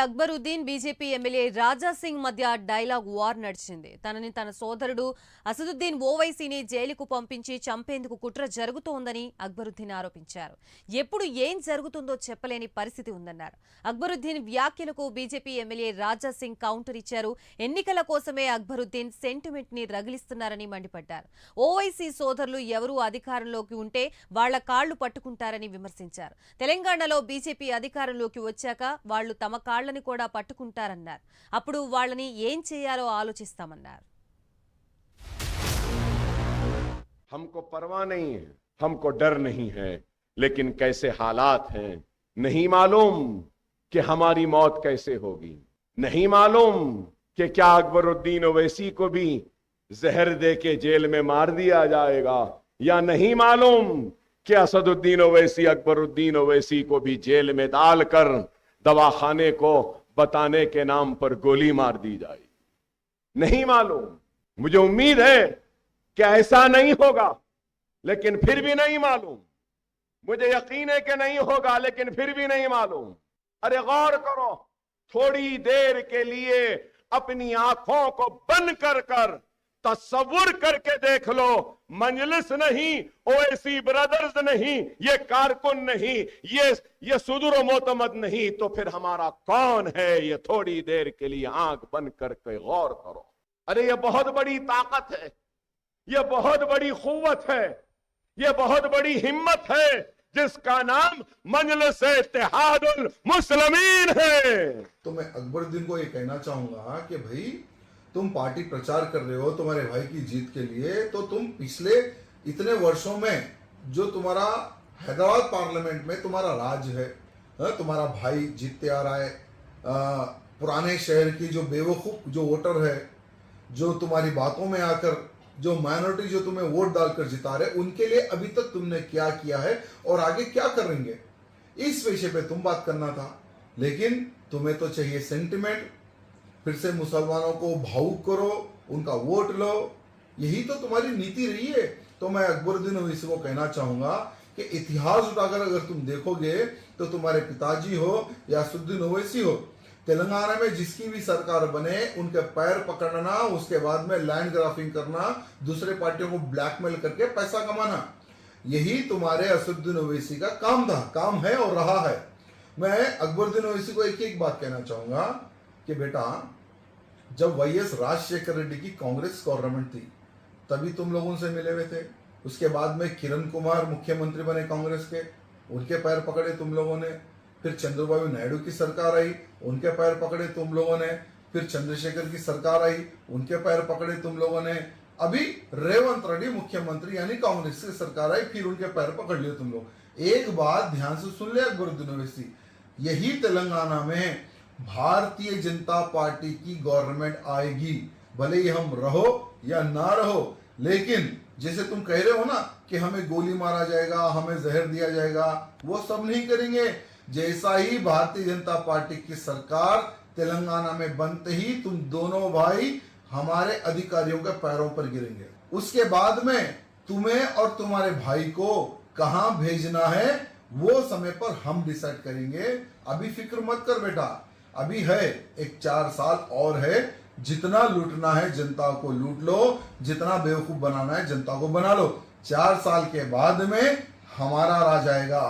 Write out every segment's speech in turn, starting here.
Akbaruddin BJP MLA Raja Singh మధ్య dialogue war నడిచింది. తనని తన సోదరుడు అసదుద్దీన్ ఓవైసీని జైలుకు పంపించి చంపేందుకు కుట్ర జరుగుతోందని అక్బరుద్దీన్ ఆరోపించారు. ఎప్పుడు ఏం జరుగుతుందో చెప్పలేని పరిస్థితి ఉందన్నారు. అక్బరుద్దీన్ వ్యాఖ్యలకు BJP MLA Raja Singh counter ఇచ్చారు. ఎన్నికల కోసమే అక్బరుద్దీన్ సెంటిమెంట్ ని రగిలిస్తున్నారని మండిపడ్డారు. ఓవైసీ సోదరులు ఎవరు అధికారంలోకి ఉంటే వాళ్ల కాళ్లు పట్టుకుంటారని విమర్శించారు. తెలంగాణలో బీజేపీ అధికారంలోకి వచ్చాక వాళ్లు తమ కాళ్ళని కూడా పట్టుకుంటారన్నారు. అప్పుడు వాళ్ళని ఏం చేయాలో ఆలోచిస్తామన్నారు. हमको परवाह नहीं है, हमको डर नहीं है, लेकिन कैसे हालात हैं नहीं मालूम कि हमारी मौत कैसे होगी। नहीं मालूम कि क्या अकबरुद्दीन ओवैसी को भी जहर दे के जेल में मार दिया जाएगा, या नहीं मालूम कि असदुद्दीन ओवैसी अकबरुद्दीन ओवैसी को भी जेल में डालकर दवाखाने को बताने के नाम पर गोली मार दी जाएगी। नहीं मालूम। मुझे उम्मीद है कि ऐसा नहीं होगा, लेकिन फिर भी नहीं मालूम। मुझे यकीन है कि नहीं होगा, लेकिन फिर भी नहीं मालूम। अरे गौर करो, थोड़ी देर के लिए अपनी आंखों को बंद कर तस्वुर करके देख लो। मंजलिस नहीं, ओवैसी ब्रदर्स नहीं, ये कारकुन नहीं, ये सुदूर मोतमद नहीं, तो फिर हमारा कौन है? ये थोड़ी देर के लिए आंख बंद करके गौर करो। अरे ये बहुत बड़ी ताकत है, ये बहुत बड़ी कुव्वत है, ये बहुत बड़ी हिम्मत है, जिसका नाम मजलिस इत्तेहादुल मुस्लिमीन है। तो मैं अकबरुद्दीन को ये कहना चाहूंगा कि भाई तुम पार्टी प्रचार कर रहे हो तुम्हारे भाई की जीत के लिए, तो तुम पिछले इतने वर्षों में जो तुम्हारा हैदराबाद पार्लियामेंट में तुम्हारा राज है, तुम्हारा भाई जीतते आ रहा है, पुराने शहर की जो बेवकूफ जो वोटर है, जो तुम्हारी बातों में आकर जो माइनॉरिटी जो तुम्हें वोट डालकर जिता रहे, उनके लिए अभी तक तुमने क्या किया है और आगे क्या करेंगे, इस विषय पे तुम बात करना था। लेकिन तुम्हें तो चाहिए सेंटिमेंट, फिर से मुसलमानों को भावुक करो, उनका वोट लो, यही तो तुम्हारी नीति रही है। तो मैं अकबरुद्दीन ओवैसी को कहना चाहूंगा कि इतिहास उठाकर अगर तुम देखोगे तो तुम्हारे पिताजी हो या असदुद्दीन ओवैसी हो, तेलंगाना में जिसकी भी सरकार बने उनके पैर पकड़ना, उसके बाद में लैंड ग्राफिंग करना, दूसरे पार्टियों को ब्लैकमेल करके पैसा कमाना, यही तुम्हारे असदुद्दीन ओवैसी का काम था, काम है और रहा है। मैं अकबरुद्दीन ओवैसी को एक बात कहना चाहूंगा कि बेटा, जब वाईएस राजशेखर रेड्डी की कांग्रेस गवर्नमेंट थी तभी तुम लोग उनसे मिले हुए थे। उसके बाद में किरण कुमार मुख्यमंत्री बने कांग्रेस के, उनके पैर पकड़े तुम लोगों ने। फिर चंद्रबाबू नायडू की सरकार आई, उनके पैर पकड़े तुम लोगों ने। फिर चंद्रशेखर की सरकार आई, उनके पैर पकड़े तुम लोगों ने। अभी रेवंत रेड्डी मुख्यमंत्री यानी कांग्रेस की सरकार आई, फिर उनके पैर पकड़ लिए तुम लोग। एक बात ध्यान से सुन ले अकबरुद्दीन ओवैसी, यही तेलंगाना में भारतीय जनता पार्टी की गवर्नमेंट आएगी, भले ही हम रहो या ना रहो। लेकिन जैसे तुम कह रहे हो ना कि हमें गोली मारा जाएगा, हमें जहर दिया जाएगा, वो सब नहीं करेंगे। जैसा ही भारतीय जनता पार्टी की सरकार तेलंगाना में बनते ही तुम दोनों भाई हमारे अधिकारियों के पैरों पर गिरेंगे। उसके बाद में तुम्हें और तुम्हारे भाई को कहां भेजना है वो समय पर हम डिसाइड करेंगे। अभी फिक्र मत कर बेटा, अभी है एक 4 साल और है। जितना लूटना है जनता को लूट लो, जितना बेवकूफ बनाना है जनता को बना लो। 4 साल के बाद में हमारा राज आएगा।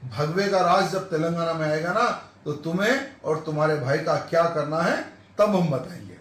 भगवे का राज जब तेलंगाना में आएगा ना, तो तुम्हें और तुम्हारे भाई का क्या करना है तब हम बताएंगे।